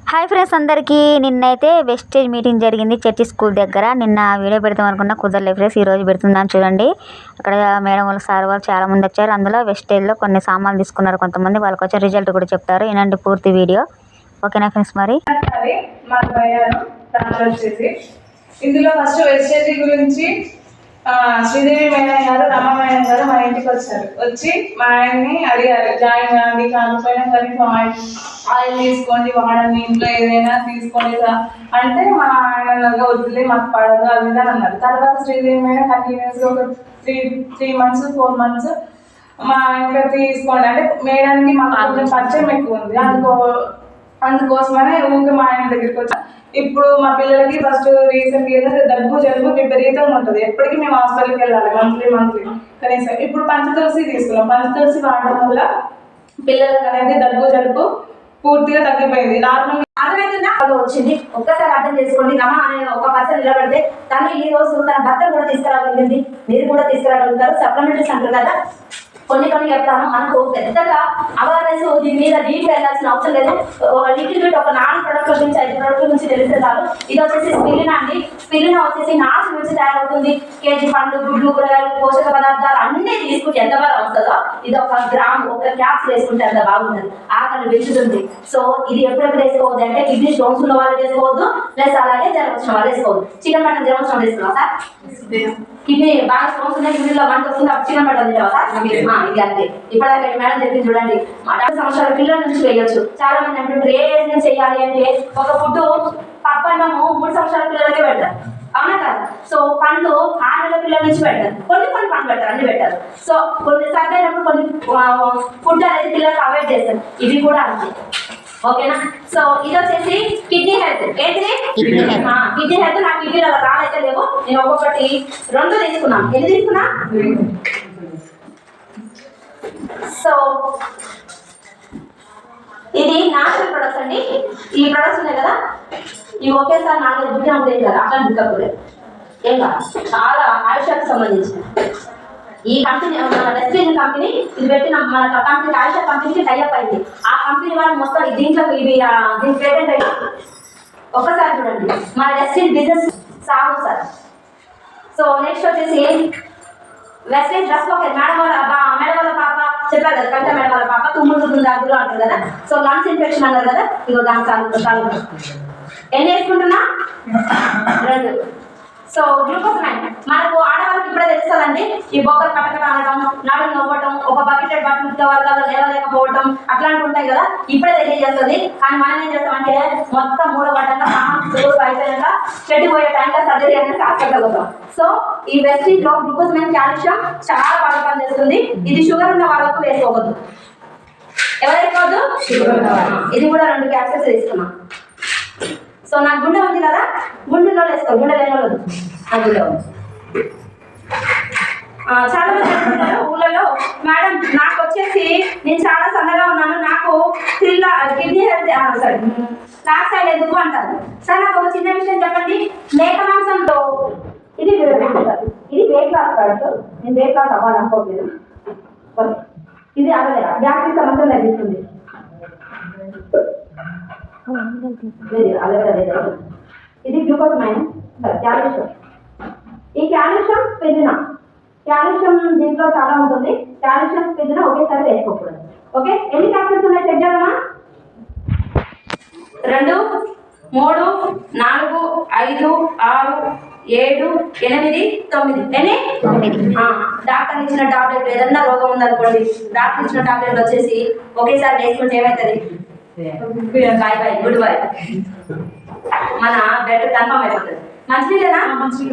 Hi friends అందరికీ నిన్నైతే wastage meeting జరిగింది చర్చి స్కూల్ దగ్గర. నిన్న వీడియో పెడతాం అనుకున్నా కుదరలేదు ఫ్రెండ్స్, ఈరోజు పెడుతున్నాను చూడండి. అక్కడ మేడం వాళ్ళు సార్ వాళ్ళు చాలా మంది వచ్చారు. అందులో వెస్టేజ్లో కొన్ని సామాన్లు తీసుకున్నారు కొంతమంది, వాళ్ళకి వచ్చే రిజల్ట్ కూడా చెప్తారు. ఇలాంటి పూర్తి వీడియో ఓకేనా ఫ్రెండ్స్. మరి ఇందులో ఫస్ట్ వెస్టేజ్ గురించి శ్రీదేవి మేడం గారు, రమా మేడం గారు మా ఇంటికి వచ్చారు. వచ్చి మా ఆయన్ని అడిగారు, జాయిన్ కాండి, కాకపోయినా కనీసం ఆయిల్ తీసుకోండి, వాడండి, ఇంట్లో ఏదైనా తీసుకోండి అంటే మా ఆయన వద్దులే మాకు పడదు అది అని అన్నారు. తర్వాత శ్రీదేవి మేడం కంటిన్యూస్గా ఒక త్రీ మంత్స్ 4 months మా ఆయన తీసుకోండి అంటే మేడానికి మాకు కొంచెం పరిచయం ఎక్కువ ఉంది, అందుకోసమనే ఊరికి మా ఆయన దగ్గరికి వచ్చి. ఇప్పుడు మా పిల్లలకి ఫస్ట్ రీసెంట్ దగ్గు జలుబు విపరీతంగా ఉంటుంది. ఎప్పటికీ మేము హాస్పిటల్కి వెళ్ళాలి మంత్లీ కనీసం. ఇప్పుడు పంచతులసి తీసుకున్నాం. పంచతులసి వాడడం వల్ల పిల్లలకు అనేది దగ్గు జలుబు పూర్తిగా తగ్గిపోయింది. నార్మల్ అర్థమైతుందా వచ్చింది. ఒక్కసారి అర్థం చేసుకోండి. రమ అనే ఒక పర్సన్ నిలబడితే తను ఈ రోజు తన భర్త కూడా తీసుకురాగలిగింది, మీరు కూడా తీసుకురాగలుగుతారు. సప్లిమెంటరీస్ అంటారు కదా, కొన్ని చెప్తాను. మనకు పెద్దగా అవేర్నెస్ దీని మీద డీప్ వెళ్ళాల్సిన అవసరం లేదు. లిటిల్ బిట్ ఒక 4 ప్రొడక్ట్ల గురించి 5 ప్రొడక్ట్ల గురించి తెలిస్తే చాలు. ఇది వచ్చేసి స్పిరినా అండి. స్పిరినా వచ్చేసి నాసు నుంచి తయారవుతుంది. కేజీ పండ్లు, గుడ్లు, కూరగాయలు, పోషక పదార్థాలు అన్నీ తీసుకుంటే ఎంత బాగా వస్తుందో ఇది 1 గ్రామ్ 1 క్యాప్స్ వేసుకుంటే అంత బాగుంటుంది. ఆకలి పెంచుతుంది. సో ఇది ఎప్పుడెప్పుడు వేసుకోవద్దు అంటే కిడ్నీ స్టోన్స్ ఉన్న వాళ్ళు వేసుకోవద్దు, ప్లస్ అలాగే జ్వరం వచ్చిన వాళ్ళు వేసుకోవద్దు. చికెన్ మటన్ జ్వరం వచ్చిన వేసుకున్నాం సార్. కిడ్నీ బాగా స్టోన్స్ ఉన్నాయి, కిడ్నీలో మంట వస్తుంది, అప్పుడు చికెన్ మటన్ తింటావా సార్? ఇది అంతే. ఇప్పటిదాకా మేడం చెప్పింది చూడండి. 60 సంవత్సరాల పిల్లల నుంచి వేయొచ్చు. చాలా మంది అంటుంటారు ఏ ఏజ్ నుంచి చేయాలి అంటే ఒక ఫుడ్ పప్పన్నము 3 సంవత్సరాల పిల్లలకే పెడతారు, అవునా కదా? సో పండ్లు 6 నెలల పిల్లల నుంచి పెడతారు. కొన్ని పండ్లు పెడతారు, అన్ని పెట్టారు. సో కొన్ని సర్దైనప్పుడు కొన్ని ఫుడ్ అనేది పిల్లలకు అవాయిడ్ చేస్తారు. ఇది కూడా అంతే, ఓకేనా? సో ఇది వచ్చేసి కిడ్నీ హెల్త్. ఏంటిది? Kidney health. నా కిడ్నీలో రాళ్ళైతే లేవు, నేను ఒక్కొక్కటి 2 తీసుకున్నాను. ఎన్ని తీసుకున్నా? సో ఇది న్యాచురల్ ప్రొడక్ట్స్ అండి. ఈ ప్రొడక్ట్స్ ఉన్నాయి కదా, ఇవి ఒకేసారి 4 బుక్ ఉంటాయి కదా, అట్లా బుక్ ఏం కాదు. చాలా ఆయుషానికి సంబంధించిన ఈ కంపెనీ, మన రెస్టారెంట్ కంపెనీ ఇది పెట్టిన మన కంపెనీ ఆయుష కంపెనీకి టైఅప్ అయింది. ఆ కంపెనీ వాళ్ళు మొత్తం దీంట్లో ఇవి దీనికి పేటెంట్ అయింది. ఒక్కసారి చూడండి, మన రెస్టారెంట్ బిజినెస్ సాగు సార్. సో నెక్స్ట్ వచ్చేసి వెస్టేజ్ డ్రెస్ పాకెట్. మేడం వాళ్ళ పాప చెప్పారు కదా, కంటే మేడం వాళ్ళ పాప తుమ్ముతుంది దగ్గర అంటారు కదా. సో లంగ్స్ ఇన్ఫెక్షన్ అన్నారు కదా, ఇదో దానికి చాలు. ఎన్ని వేసుకుంటున్నా? 2. సో గ్లూకోజ్ 9 మనకు ఆడవాళ్ళకి ఇప్పుడే తెలుస్తుందండి. ఈ బొక్కలు కట్టకట అనడం, నడుము నవ్వటం, ఒక బకెటెడ్ బట్టల వర్గాలు లేవలేకపోవటం అట్లాంటివి ఉంటాయి కదా, ఇప్పుడే తెలియజేస్తుంది. కానీ మనం ఏం చేస్తామంటే మొత్తం మూడబడ్డాక అయిపోయాక చెడిపోయే టైంలో సర్జరీ అనేది హాస్పిటల్. సో ఈ వెస్టీజ్లో గ్లూకోజ్ 9 కాల్షియం చాలా బాగా పనిచేస్తుంది. ఇది షుగర్ ఉన్న వాళ్ళకు వేసుకోవద్దు. ఎవరు వేసుకోవద్దు? ఇది కూడా 2 క్యాప్సూల్స్ తీసుకున్నాం. సో నాకు గుండె ఉంది కదా, గుండెలో వేసుకో, గుండె లేని వాళ్ళు ఆ గుండె ఉంది. చాలా మంది చెప్తున్నారు ఊళ్ళలో, మేడం నాకు వచ్చేసి నేను చాలా సన్నగా ఉన్నాను, నాకు kidney health sorry back side ఎందుకు అంటారు. సార్ నాకు ఒక చిన్న విషయం చెప్పండి. మేక మాంసంలో ఇది వెయిట్ లాస్ ప్రోడక్ట్. నేను వెయిట్ లాస్ అవ్వాలనుకోవట్లేదు. ఇది అవ్వలేదా? గ్యాస్ట్రిక్ సమస్యలు తగ్గిస్తుంది. ఇది గ్లూకోజ్ 9 కాల్షియం. ఈ కాల్షియం స్పిరినా, కాల్షియం దీంట్లో చాలా ఉంటుంది. కాల్షియం స్పిరినా ఒకేసారి వేసుకోకూడదు. ఓకే, ఎన్ని క్యాప్సూల్స్ ఉన్నాయి చెక్ చేద్దామా? 2, 3, 4, 5, 6, 7, 8, 9. ఎన్ని? 9. డాక్టర్ ఇచ్చిన టాబ్లెట్ ఏదన్నా రోగం ఉందనుకోండి, డాక్టర్ ఇచ్చిన టాబ్లెట్ వచ్చేసి ఒకేసారి వేసుకుంటే ఏమవుతుంది? బాయ్ గుడ్ బాయ్, మన బెడ్ కన్ఫర్మ్ అయిపోతుంది. మంచిదేనా? మంచి